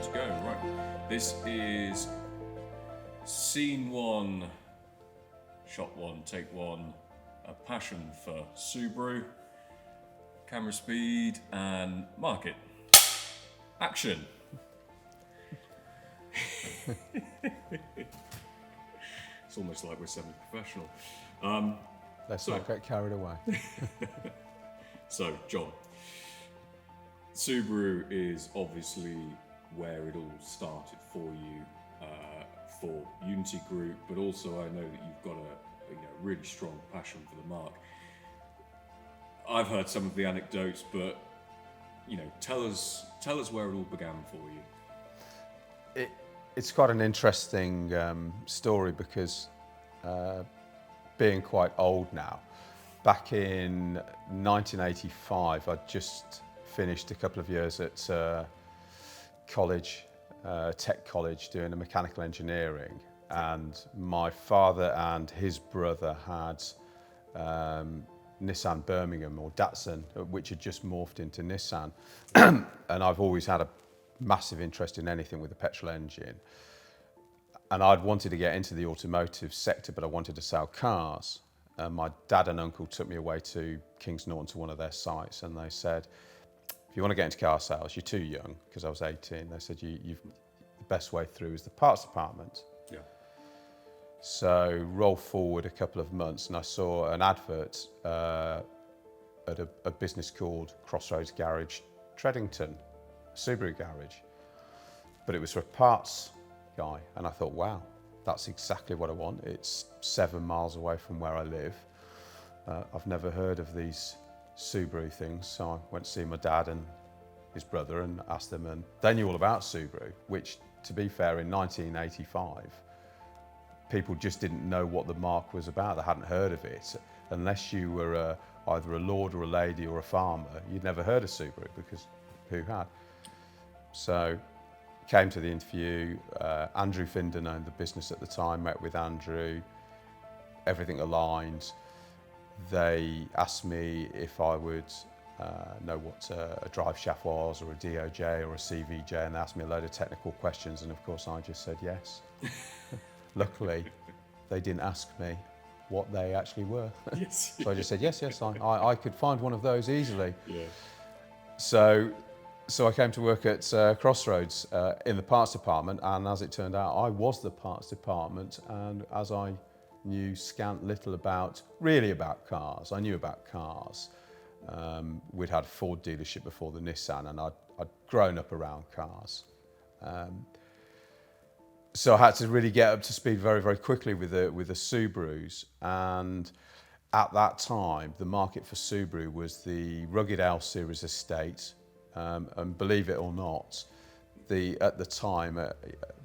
to go. Right, this is scene one, shot one, take one, a passion for Subaru, camera speed and market. Action. It's almost like we're semi-professional. Let's not get carried away. So, John, Subaru is obviously where it all started for you, for Unity Group, but also I know that you've got a really strong passion for the marque. I've heard some of the anecdotes, but tell us where it all began for you. It's quite an interesting story because being quite old now, back in 1985, I'd just finished a couple of years at college, tech college, doing a mechanical engineering, and my father and his brother had Nissan Birmingham, or Datsun, which had just morphed into Nissan. And I've always had a massive interest in anything with a petrol engine. And I'd wanted to get into the automotive sector, but I wanted to sell cars. My dad and uncle took me away to Kings Norton to one of their sites, and they said, if you want to get into car sales, you're too young, because I was 18. They said, the best way through is the parts department. Yeah. So roll forward a couple of months, and I saw an advert at a business called Crossroads Garage, Treddington, Subaru garage. But it was for a parts guy, and I thought, wow, that's exactly what I want. It's 7 miles away from where I live. I've never heard of these Subaru things, so I went to see my dad and his brother and asked them, and they knew all about Subaru, which, to be fair, in 1985, people just didn't know what the marque was about. They hadn't heard of it. Unless you were either a lord or a lady or a farmer, you'd never heard of Subaru, because who had? So came to the interview. Andrew Finden owned the business at the time, met with Andrew, everything aligned. They asked me if I would know what a drive shaft was, or a DOJ or a CVJ, and they asked me a load of technical questions, and of course I just said yes. Luckily, they didn't ask me what they actually were. Yes. So I just said, yes, I could find one of those easily. Yeah. So I came to work at Crossroads in the parts department, and as it turned out, I was the parts department, and as I knew scant little about cars, I knew about cars. We'd had a Ford dealership before the Nissan, and I'd grown up around cars. So I had to really get up to speed very, very quickly with the Subarus, and at that time, the market for Subaru was the rugged L series estate. And believe it or not, at the time,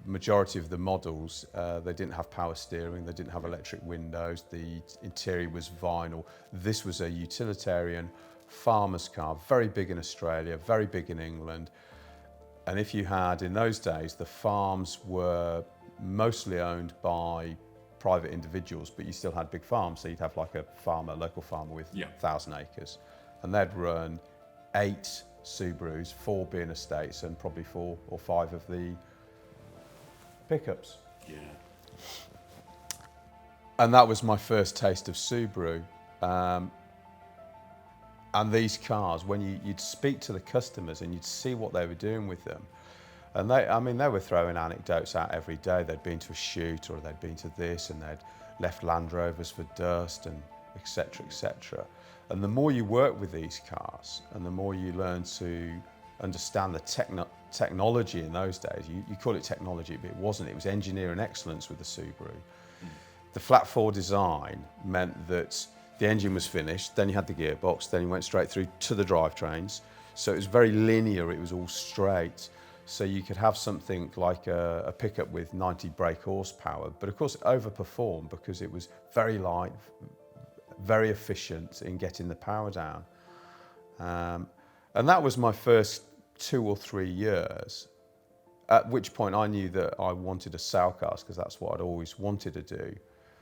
majority of the models, they didn't have power steering, they didn't have electric windows, the interior was vinyl. This was a utilitarian farmer's car, very big in Australia, very big in England. And if you had, in those days, the farms were mostly owned by private individuals, but you still had big farms. So you'd have like a local farmer with 1,000 acres, and they'd run 8 Subarus, 4 being estates, and probably 4 or 5 of the pickups. Yeah. And that was my first taste of Subaru. And these cars, when you'd speak to the customers and you'd see what they were doing with them, and they were throwing anecdotes out every day. They'd been to a shoot, or they'd been to this, and they'd left Land Rovers for dust, and et cetera, et cetera. And the more you work with these cars, and the more you learn to understand the technology in those days, you call it technology, but it wasn't. It was engineering excellence with the Subaru. The flat 4 design meant that the engine was finished, then you had the gearbox, then you went straight through to the drivetrains. So it was very linear, it was all straight. So you could have something like a pickup with 90 brake horsepower, but of course it overperformed because it was very light, very efficient in getting the power down. And that was my first 2 or 3 years, at which point I knew that I wanted to sell cars, because that's what I'd always wanted to do.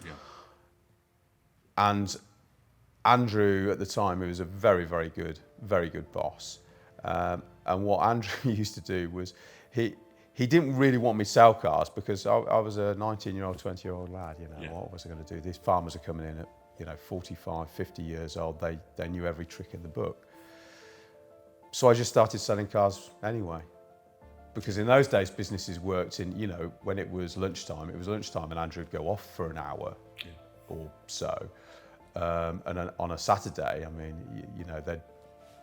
Yeah. And Andrew at the time, he was a very, very good boss. And what Andrew used to do was he he didn't really want me to sell cars because I was a 19-year-old, 20-year-old lad, Yeah. What was I going to do? These farmers are coming in at, 45, 50 years old. They knew every trick in the book. So I just started selling cars anyway. Because in those days, businesses worked in, when it was lunchtime and Andrew would go off for an hour or so. And on a Saturday, they'd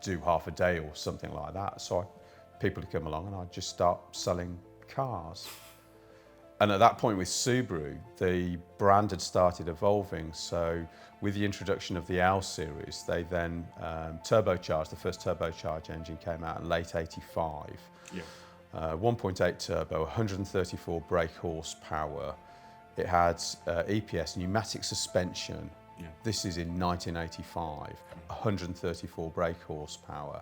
do half a day or something like that. So people would come along and I'd just start selling cars. And at that point with Subaru, the brand had started evolving. So with the introduction of the L series, they then turbocharged, the first turbocharged engine came out in late 85. Yeah. 1.8 turbo, 134 brake horsepower. It had EPS, pneumatic suspension. Yeah. This is in 1985, 134 brake horsepower.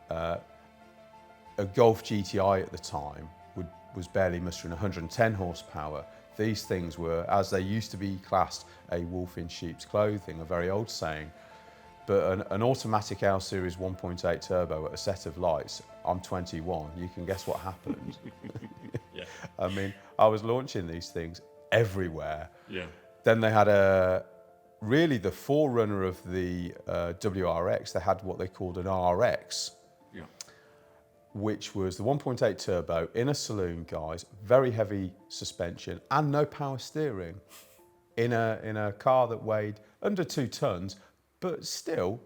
A Golf GTI at the time was barely mustering 110 horsepower. These things were, as they used to be classed, a wolf in sheep's clothing, a very old saying. But an automatic L Series 1.8 turbo at a set of lights, I'm 21, you can guess what happened. Yeah. I was launching these things everywhere. Yeah. Then they had really the forerunner of the WRX, they had what they called an RX, Yeah. which was the 1.8 turbo in a saloon, guys, very heavy suspension and no power steering in a car that weighed under 2 tons, but still,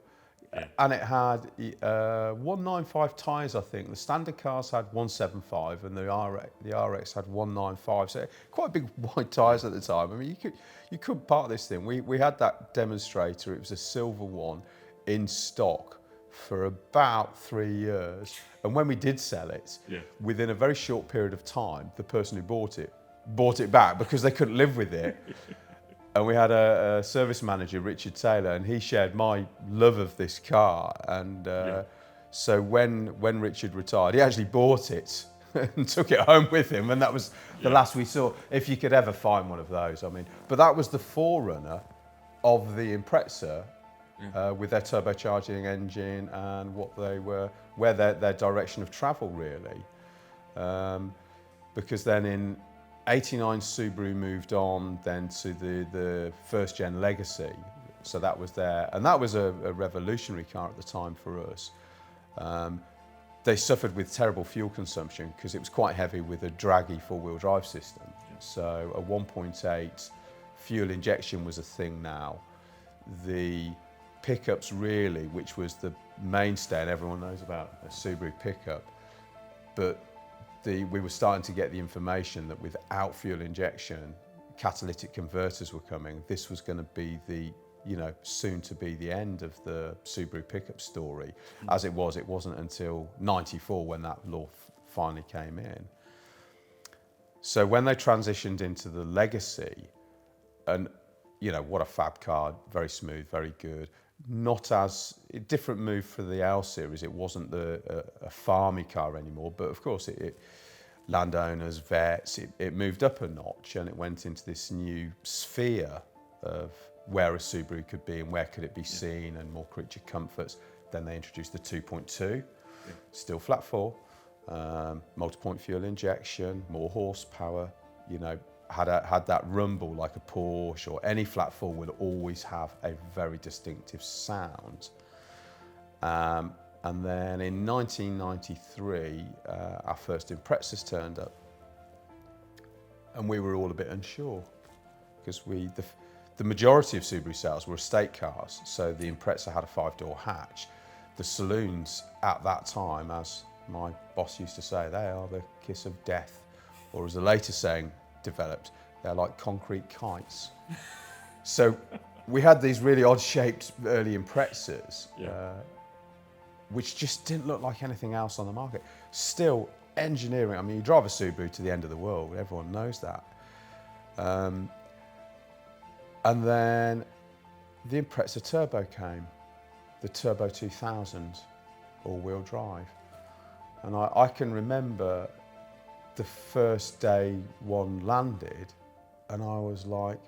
and it had 195 tyres, I think. The standard cars had 175 and the RX had 195, so quite big wide tyres at the time. You could park this thing. We had that demonstrator, it was a silver one, in stock for about 3 years. And when we did sell it, within a very short period of time, the person who bought it back because they couldn't live with it. And we had a service manager, Richard Taylor, and he shared my love of this car. And so when Richard retired, he actually bought it and took it home with him. And that was the last we saw, if you could ever find one of those. But that was the forerunner of the Impreza with their turbocharging engine and where their direction of travel really. Because then in 89 Subaru moved on then to the first gen Legacy, so that was there, and that was a revolutionary car at the time for us. They suffered with terrible fuel consumption because it was quite heavy with a draggy four-wheel drive system. So a 1.8 fuel injection was a thing now. The pickups really, which was the mainstay, and everyone knows about a Subaru pickup, but we were starting to get the information that without fuel injection, catalytic converters were coming. This was going to be soon to be the end of the Subaru pickup story. As it wasn't until 94 when that law finally came in. So when they transitioned into the Legacy, and what a fab car, very smooth, very good. Not as a different move for the L series. It wasn't a farmy car anymore, but of course it landowners, vets, it moved up a notch and it went into this new sphere of where a Subaru could be and where could it be seen and more creature comforts. Then they introduced the 2.2, still flat 4, multi-point fuel injection, more horsepower, had that rumble like a Porsche, or any flat 4 would always have a very distinctive sound. And then in 1993, our first Imprezas turned up, and we were all a bit unsure because the majority of Subaru sales were estate cars, so the Impreza had a 5-door hatch. The saloons at that time, as my boss used to say, they are the kiss of death, or as the later saying developed, they're like concrete kites. So we had these really odd-shaped early Imprezas, which just didn't look like anything else on the market. Still, engineering, you drive a Subaru to the end of the world, everyone knows that. And then the Impreza Turbo came, the Turbo 2000, all-wheel drive. And I can remember the first day one landed, and I was like,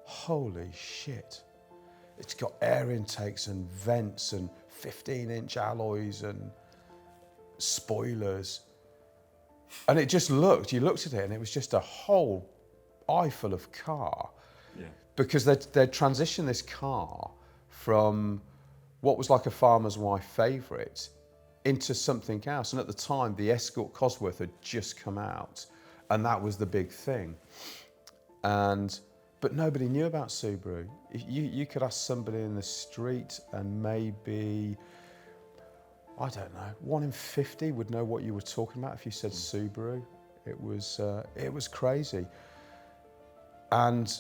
holy shit. It's got air intakes and vents and 15-inch alloys and spoilers. And it just you looked at it and it was just a whole eyeful of car. Yeah. Because they'd transitioned this car from what was like a farmer's wife favourite into something else. And at the time, the Escort Cosworth had just come out, and that was the big thing. But nobody knew about Subaru. You could ask somebody in the street and maybe, I don't know, 1 in 50 would know what you were talking about if you said Subaru. It was crazy. And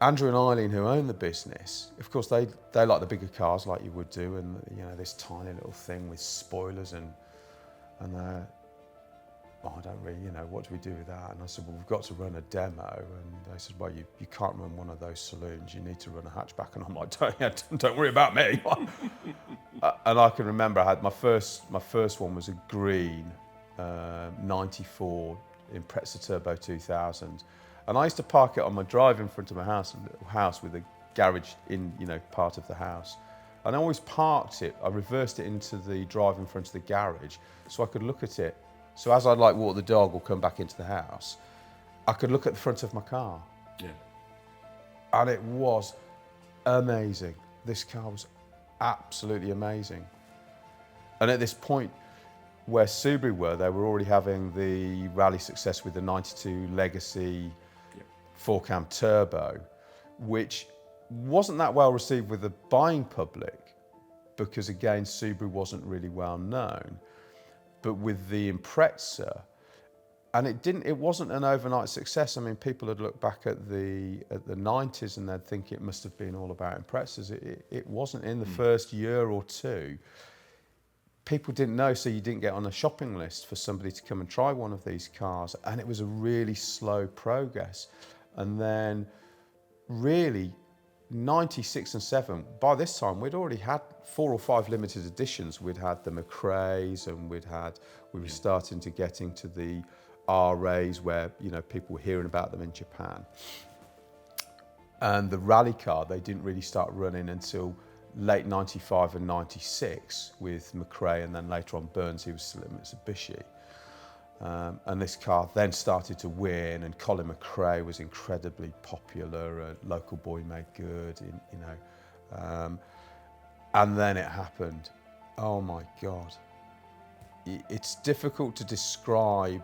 Andrew and Eileen, who own the business, of course, they like the bigger cars like you would do, and this tiny little thing with spoilers and I don't really, what do we do with that? And I said, well, we've got to run a demo. And they said, well, you can't run one of those saloons. You need to run a hatchback. And I'm like, don't worry about me. And I can remember I had my first one was a green 94 Impreza Turbo 2000. And I used to park it on my drive in front of my house, a little house with a garage in, part of the house. And I always parked it, I reversed it into the drive in front of the garage so I could look at it. So as I'd walk the dog or come back into the house, I could look at the front of my car. Yeah. And it was amazing. This car was absolutely amazing. And at this point where Subaru were, they were already having the rally success with the 92 Legacy 4-cam turbo, which wasn't that well received with the buying public because, again, Subaru wasn't really well known. But with the Impreza, and it wasn't an overnight success. I mean, people had looked back at the 90s and they'd think it must have been all about Imprezas. It wasn't. In the first year or two, people didn't know, so you didn't get on a shopping list for somebody to come and try one of these cars, and it was a really slow progress. And then really 96 and 7, by this time we'd already had 4 or 5 limited editions. We'd had the McRaes, and we were starting to get into the RAs where people were hearing about them in Japan. And the rally car, they didn't really start running until late 95 and 96 with McRae, and then later on Burns, he was still at Mitsubishi. And this car then started to win, and Colin McRae was incredibly popular, a local boy made good, and then it happened. Oh my God. It's difficult to describe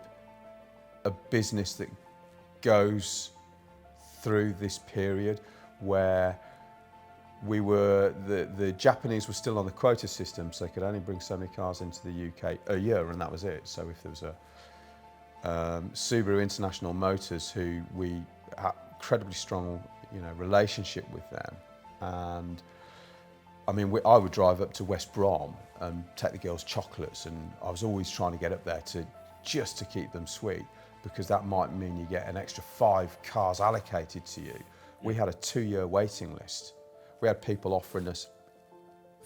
a business that goes through this period where the Japanese were still on the quota system, so they could only bring so many cars into the UK a year, and that was it. So if there was a Subaru International Motors, who we had incredibly strong, relationship with them, and I mean, I would drive up to West Brom and take the girls chocolates, and I was always trying to get up there just to keep them sweet, because that might mean you get an extra 5 cars allocated to you. We had a 2-year waiting list. We had people offering us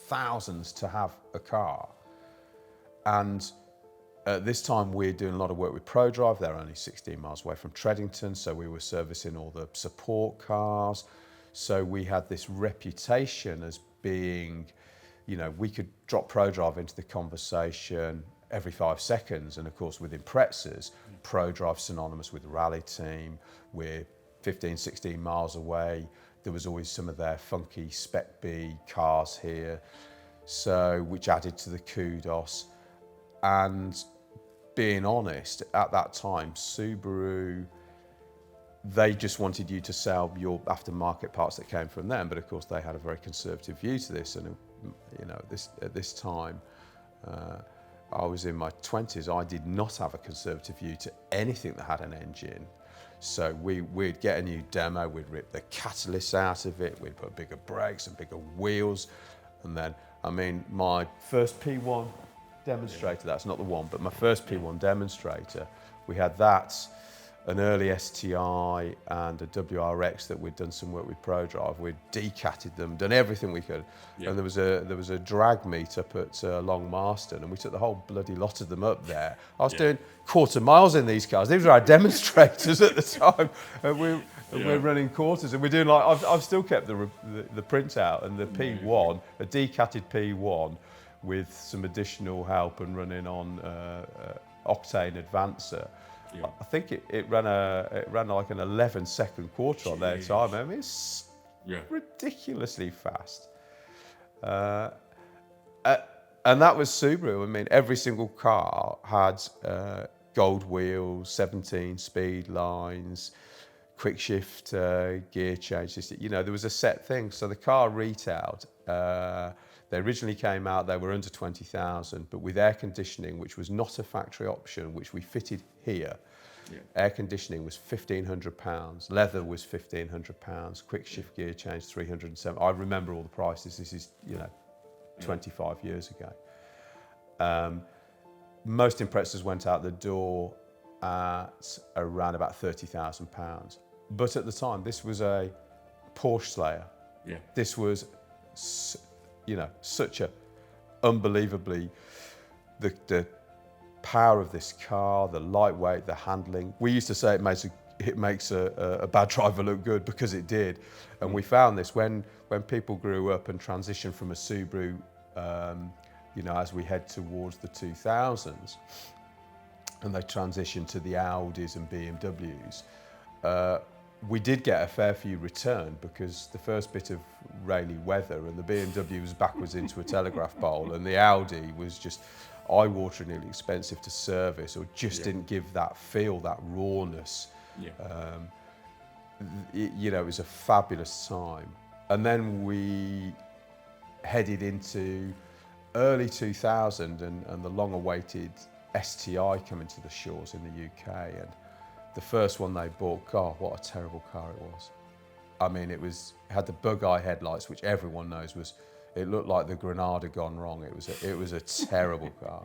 thousands to have a car. And at this time, we're doing a lot of work with ProDrive. They're only 16 miles away from Treddington, so we were servicing all the support cars. So we had this reputation as being, we could drop ProDrive into the conversation every 5 seconds. And of course, with Imprezas, ProDrive synonymous with Rally Team. We're 15, 16 miles away. There was always some of their funky Spec B cars here, so which added to the kudos. And being honest, at that time, Subaru, they just wanted you to sell your aftermarket parts that came from them, but of course they had a very conservative view to this. And at this time, I was in my 20s. I did not have a conservative view to anything that had an engine. So we'd get a new demo, we'd rip the catalyst out of it, we'd put bigger brakes and bigger wheels. And then, I mean, my first P1 demonstrator, that's not the one, but my first P1 demonstrator, we had that, an early STI and a WRX that we'd done some work with ProDrive. We'd decatted them, done everything we could. Yeah. And there was a drag meet up at Long Marston, and we took the whole bloody lot of them up there. I was doing quarter miles in these cars. These were our demonstrators at the time. And we're running quarters, and we're doing I've still kept the printout and the P1, a decatted P1 with some additional help, and running on octane Advancer. Yeah. I think it ran like an 11-second quarter on their time. I mean, it's Yeah. ridiculously fast. And that was Subaru. I mean, every single car had gold wheels, 17 speed lines, quick shift gear changes. You know, there was a set thing. So the car retailed. They originally came out, they were under 20,000, but with air conditioning, which was not a factory option, which we fitted here. Yeah. Air conditioning was £1,500, leather was £1,500, quick shift gear change 307. I remember all the prices. This is, 25 years ago. Most Imprezas went out the door at around about £30,000. But at the time, this was a Porsche slayer. Yeah. This was, such a unbelievably, the power of this car, the lightweight, the handling. We used to say it makes a bad driver look good, because it did. And we found this when people grew up and transitioned from a Subaru, as we head towards the 2000s, and they transitioned to the Audis and BMWs, we did get a fair few return, because the first bit of rainy weather and the BMW was backwards into a telegraph pole, and the Audi was just eye-wateringly expensive to service, or just didn't give that feel, that rawness. Yeah. It was a fabulous time. And then we headed into early 2000 and the long-awaited STI coming to the shores in the UK. And the first one they bought, God, what a terrible car it was. I mean, it had the bug eye headlights, which everyone knows it looked like the Granada gone wrong. It was a terrible car.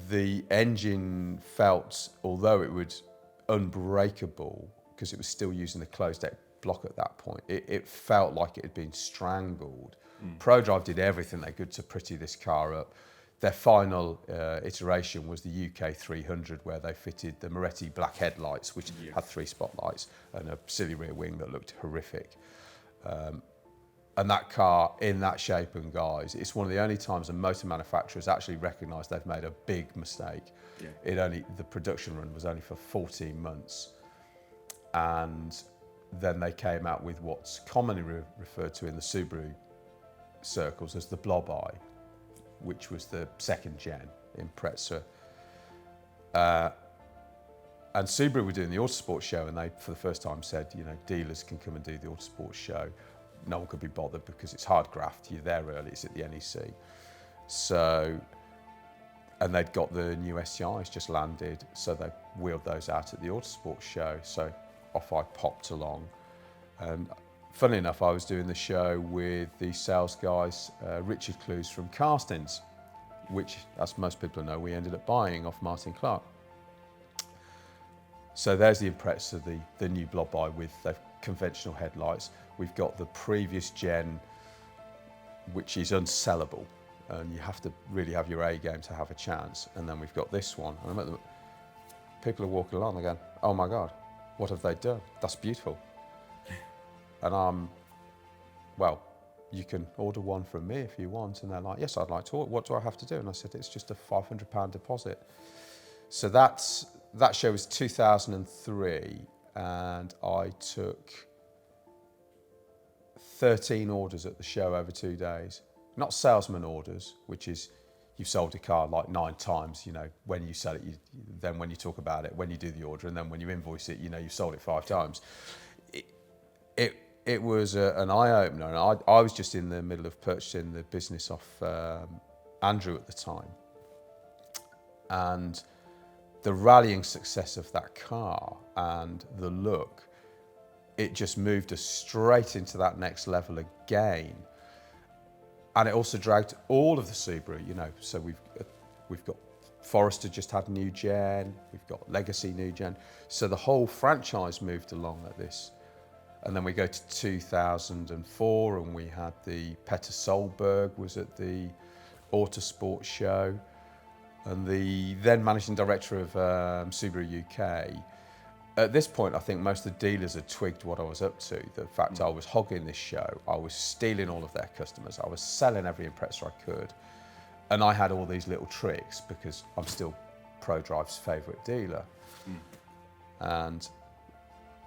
The engine felt, although it was unbreakable, because it was still using the closed deck block at that point, it felt like it had been strangled. ProDrive did everything they could to pretty this car up. Their final iteration was the UK 300, where they fitted the Moretti black headlights, which had 3 spotlights and a silly rear wing that looked horrific. And that car, in that shape and guise, it's one of the only times a motor manufacturers actually recognise they've made a big mistake. Yeah. The production run was only for 14 months. And then they came out with what's commonly referred to in the Subaru circles as the Blob Eye, which was the second gen Impreza. And Subaru were doing the Autosport show, and they, for the first time, said, dealers can come and do the Autosport show. No one could be bothered because it's hard graft. You're there early. It's at the NEC. So, and they'd got the new STIs just landed, so they wheeled those out at the Autosport show. So off I popped along. And funnily enough, I was doing the show with the sales guys, Richard Clues from Carstens, which, as most people know, we ended up buying off Martin Clark. So there's the Impreza, the new Blob Eye with the conventional headlights. We've got the previous gen, which is unsellable, and you have to really have your A game to have a chance. And then we've got this one. And people are walking along, they're going, oh my God, what have they done? That's beautiful. And well, you can order one from me if you want. And they're like, yes, I'd like to. What do I have to do? And I said, it's just a £500 deposit. So that show was 2003, and I took 13 orders at the show over 2 days. Not salesman orders, which is you've sold a car like 9 times, when you sell it, then when you talk about it, when you do the order, and then when you invoice it, you've sold it 5 times. It was an eye-opener, and I was just in the middle of purchasing the business off Andrew at the time. And the rallying success of that car and the look, it just moved us straight into that next level again. And it also dragged all of the Subaru, so we've got Forester just had new gen, we've got Legacy new gen. So the whole franchise moved along like this. And then we go to 2004, and we had the Petter Solberg was at the Autosport show. And the then managing director of Subaru UK, at this point, I think most of the dealers had twigged what I was up to. The fact I was hogging this show, I was stealing all of their customers, I was selling every Impreza I could. And I had all these little tricks, because I'm still ProDrive's favourite dealer. And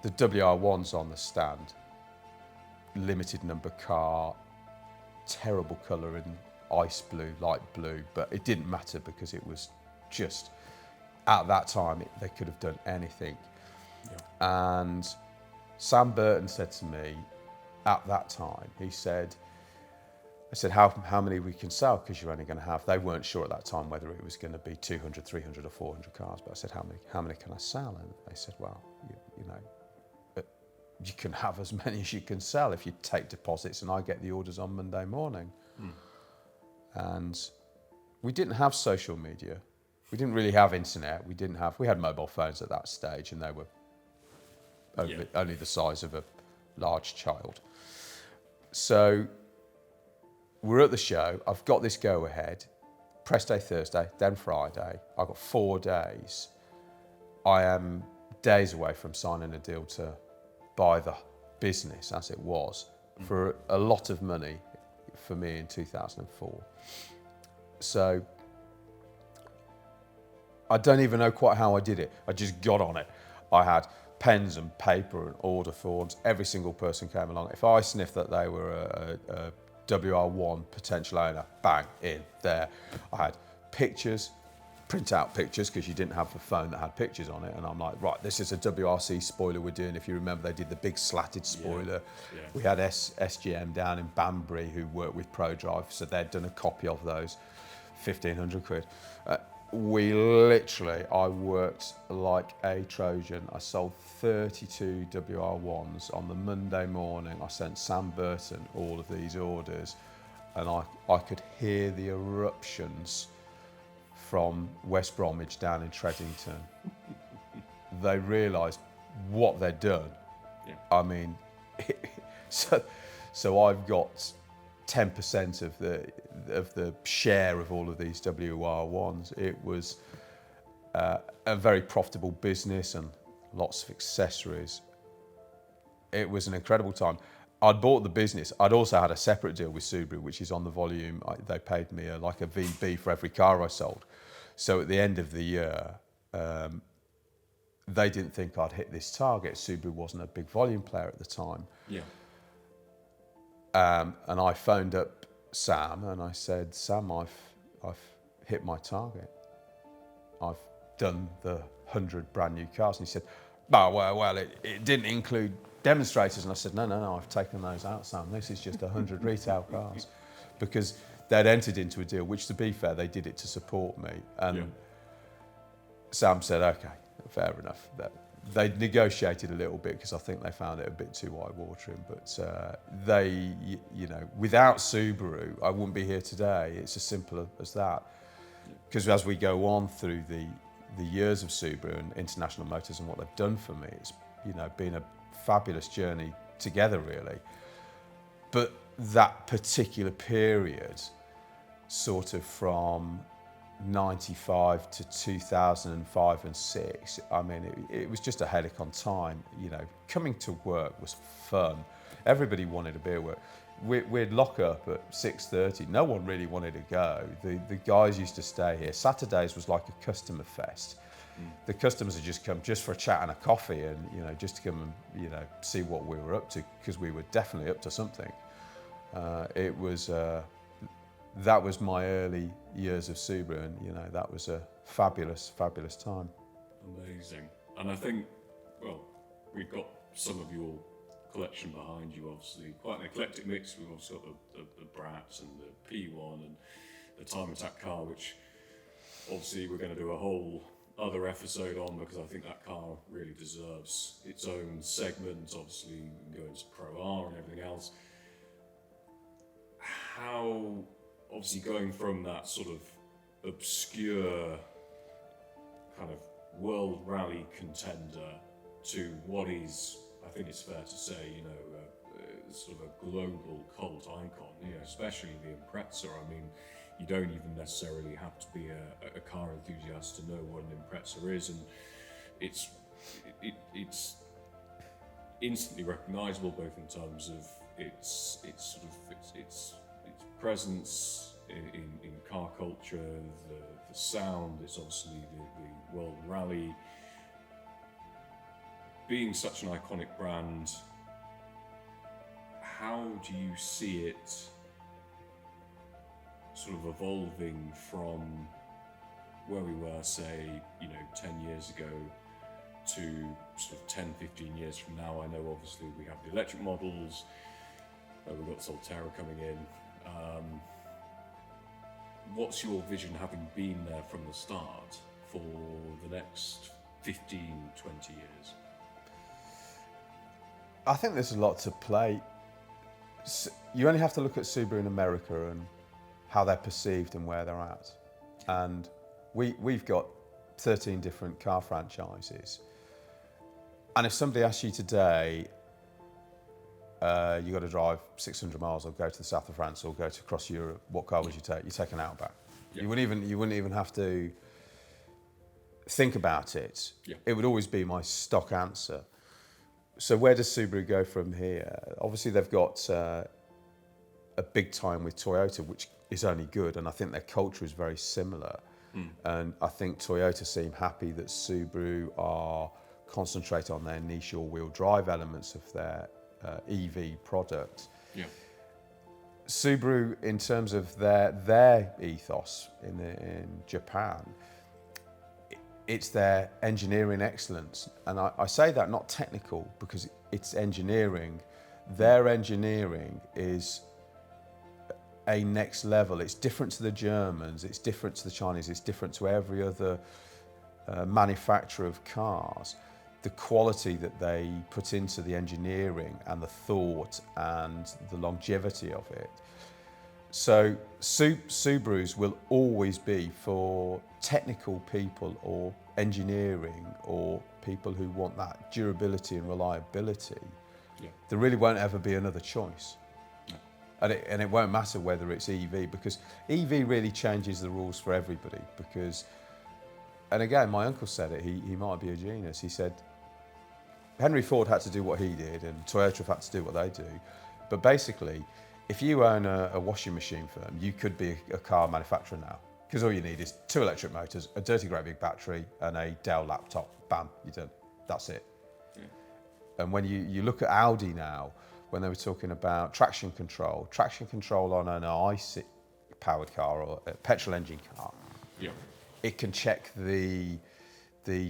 the WR1's on the stand, limited number car, terrible colour in ice blue, light blue, but it didn't matter because it was just, at that time, they could have done anything. Yeah. And Sam Burton said to me at that time, I said, how many we can sell? Because you're only going to have, they weren't sure at that time whether it was going to be 200, 300 or 400 cars. But I said, how many can I sell? And they said, well, you know, you can have as many as you can sell if you take deposits and I get the orders on Monday morning. And we didn't have social media. We didn't really have internet. We had mobile phones at that stage, and they were only the size of a large child. So we're at the show. I've got this go ahead. Press day Thursday, then Friday. I've got 4 days. I am days away from signing a deal to buy the business as it was for a lot of money for me in 2004. So I don't even know quite how I did it. I just got on it. I had pens and paper and order forms. Every single person came along. If I sniffed that they were a WR1 potential owner, bang, in, there. I had pictures, print out pictures, because you didn't have a phone that had pictures on it. And I'm like, right, this is a WRC spoiler we're doing. If you remember, they did the big slatted spoiler. Yeah. We had SGM down in Banbury who worked with ProDrive, so they'd done a copy of those, 1,500 quid. I worked like a Trojan. I sold 32 WR1s on the Monday morning. I sent Sam Burton all of these orders, and I could hear the eruptions from West Bromwich down in Treddington. They realised what they'd done. Yeah. I mean, so I've got 10% of the share of all of these WR1s. It was a very profitable business and lots of accessories. It was an incredible time. I'd bought the business. I'd also had a separate deal with Subaru, which is on the volume. They paid me like a VB for every car I sold. So at the end of the year, they didn't think I'd hit this target. Subaru wasn't a big volume player at the time. Yeah. And I phoned up Sam and I said, Sam, I've hit my target. I've done the 100 brand new cars. And he said, oh, well, it didn't include demonstrators. And I said, no, I've taken those out, Sam. This is just 100 retail cars. Because they'd entered into a deal, which, to be fair, they did it to support me. And Sam said, okay, fair enough. They negotiated a little bit because I think they found it a bit too eye-watering. But without Subaru, I wouldn't be here today. It's as simple as that. Because as we go on through the years of Subaru and International Motors and what they've done for me, it's been a fabulous journey together, really. But that particular period, sort of from 95 to 2005 and 6, I mean, it was just a headache on time. Coming to work was fun. Everybody wanted to be at work. We'd lock up at 6:30. No one really wanted to go. The guys used to stay here. Saturdays was like a customer fest. The customers would just come just for a chat and a coffee, and just to come and see what we were up to, because we were definitely up to something. That was my early years of Subaru, and that was a fabulous time. Amazing. And I think, well, we've got some of your collection behind you, obviously quite an eclectic mix. We've also got the Brats and the P1 and the Time Attack car, which obviously we're going to do a whole other episode on, because I think that car really deserves its own segment. Obviously we can go into Pro R and everything else. How, obviously going from that sort of obscure kind of world rally contender to what is, I think it's fair to say, sort of a global cult icon, especially the Impreza. I mean, you don't even necessarily have to be a car enthusiast to know what an Impreza is, and it's instantly recognisable, both in terms of its presence, in car culture, the sound. It's obviously the World Rally. Being such an iconic brand, how do you see it sort of evolving from where we were, say, 10 years ago to sort of 10, 15 years from now? I know obviously we have the electric models, we've got Solterra coming in. What's your vision, having been there from the start, for the next 15, 20 years? I think there's a lot to play. You only have to look at Subaru in America and how they're perceived and where they're at. And we've got 13 different car franchises. And if somebody asks you today, you got to drive 600 miles or go to the south of France or go to across Europe, what car would you take? You take an Outback. Yeah. You wouldn't even have to think about it. Yeah. It would always be my stock answer. So where does Subaru go from here? Obviously they've got a big time with Toyota, which is only good, and I think their culture is very similar. And I think Toyota seem happy that Subaru are concentrate on their niche all-wheel drive elements of their EV product. Yeah. Subaru, in terms of their ethos in Japan, it's their engineering excellence. And I say that not technical, because it's engineering. Their engineering is a next level. It's different to the Germans, it's different to the Chinese, it's different to every other manufacturer of cars. The quality that they put into the engineering and the thought and the longevity of it. So Subarus will always be for technical people or engineering or people who want that durability and reliability. Yeah. There really won't ever be another choice. No. And it won't matter whether it's EV, because EV really changes the rules for everybody. Because, and again, my uncle said it, he might be a genius. He said, Henry Ford had to do what he did and Toyota have had to do what they do. But basically, if you own a washing machine firm, you could be a car manufacturer now, because all you need is 2 electric motors, a dirty great big battery, and a Dell laptop. Bam, you're done. That's it. Yeah. And when you look at Audi now, when they were talking about traction control on an ICE-powered car or a petrol engine car, yeah, it can check the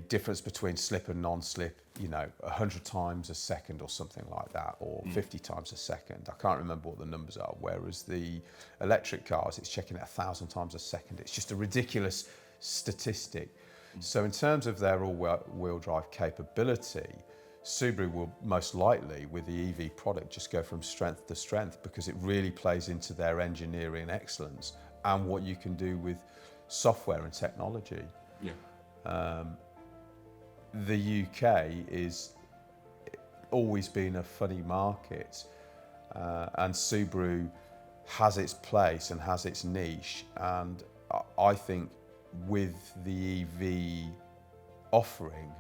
difference between slip and non-slip, 100 times a second or something like that, or 50 times a second. I can't remember what the numbers are. Whereas the electric cars, it's checking it 1,000 times a second. It's just a ridiculous statistic. So in terms of their all-wheel drive capability, Subaru will most likely, with the EV product, just go from strength to strength, because it really plays into their engineering excellence and what you can do with software and technology. Yeah. The UK is always been a funny market, and Subaru has its place and has its niche, and I think with the EV offering,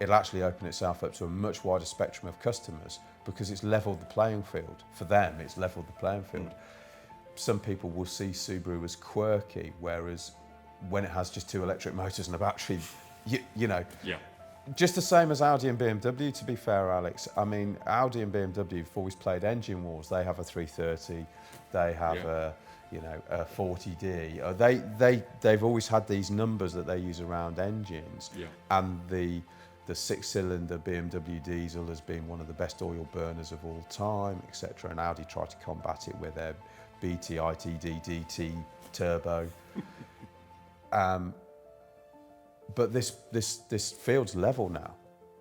it'll actually open itself up to a much wider spectrum of customers, because it's leveled the playing field. For them, it's leveled the playing field. Some people will see Subaru as quirky, whereas when it has just 2 electric motors and a battery, yeah. Just the same as Audi and BMW, to be fair, Alex. I mean, Audi and BMW have always played engine wars. They have a 330, they have a 40D. They've always had these numbers that they use around engines. Yeah. And the 6-cylinder BMW diesel has been one of the best oil burners of all time, etc. And Audi tried to combat it with their BT, ITD, DT turbo. But this field's level now.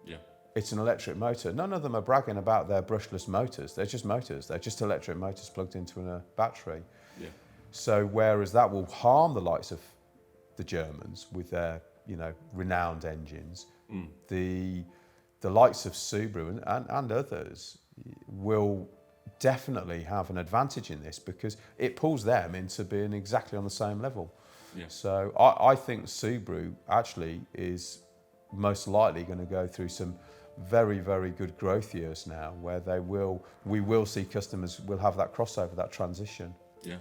Yeah. It's an electric motor. None of them are bragging about their brushless motors. They're just motors. They're just electric motors plugged into a battery. Yeah. So whereas that will harm the likes of the Germans with their renowned engines, the likes of Subaru and others will definitely have an advantage in this, because it pulls them into being exactly on the same level. Yeah. So I think Subaru actually is most likely going to go through some very, very good growth years now, where we will see customers will have that crossover, that transition. Yeah,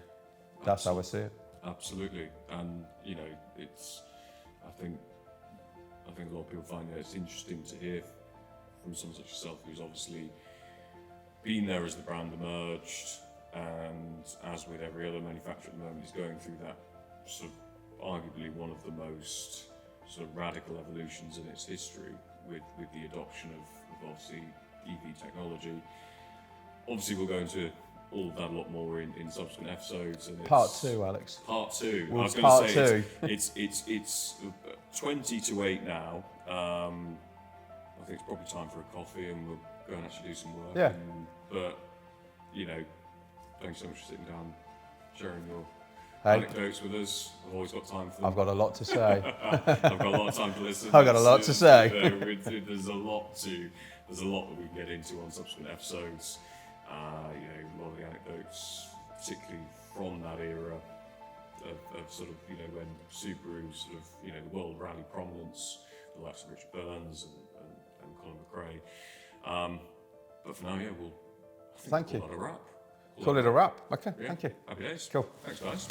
that's how I see it. absolutely. And it's. I think a lot of people find that it's interesting to hear from someone such as yourself, who's obviously been there as the brand emerged, and as with every other manufacturer at the moment, is going through that sort of arguably one of the most sort of radical evolutions in its history with the adoption of obviously EV technology. Obviously, we'll go into all of that a lot more in subsequent episodes. And Part 2, Alex. Part 2. Well, I was part going to say 2. it's 20 to 8 now. I think it's probably time for a coffee, and we'll go and actually do some work. Yeah. But thanks so much for sitting down, sharing your Hey. anecdotes with us. I've always got time for them. I've got a lot to say. I've got a lot of time to listen. I've got a lot to say. There's a lot that we can get into on subsequent episodes. A lot of the anecdotes, particularly from that era of sort of when Subaru sort of the world rally prominence, the likes of Richard Burns and Colin McRae. But for now, Thank you. Call it a wrap. Call it a wrap. Okay, Yeah. thank you. Happy days. Cool. Thanks, guys.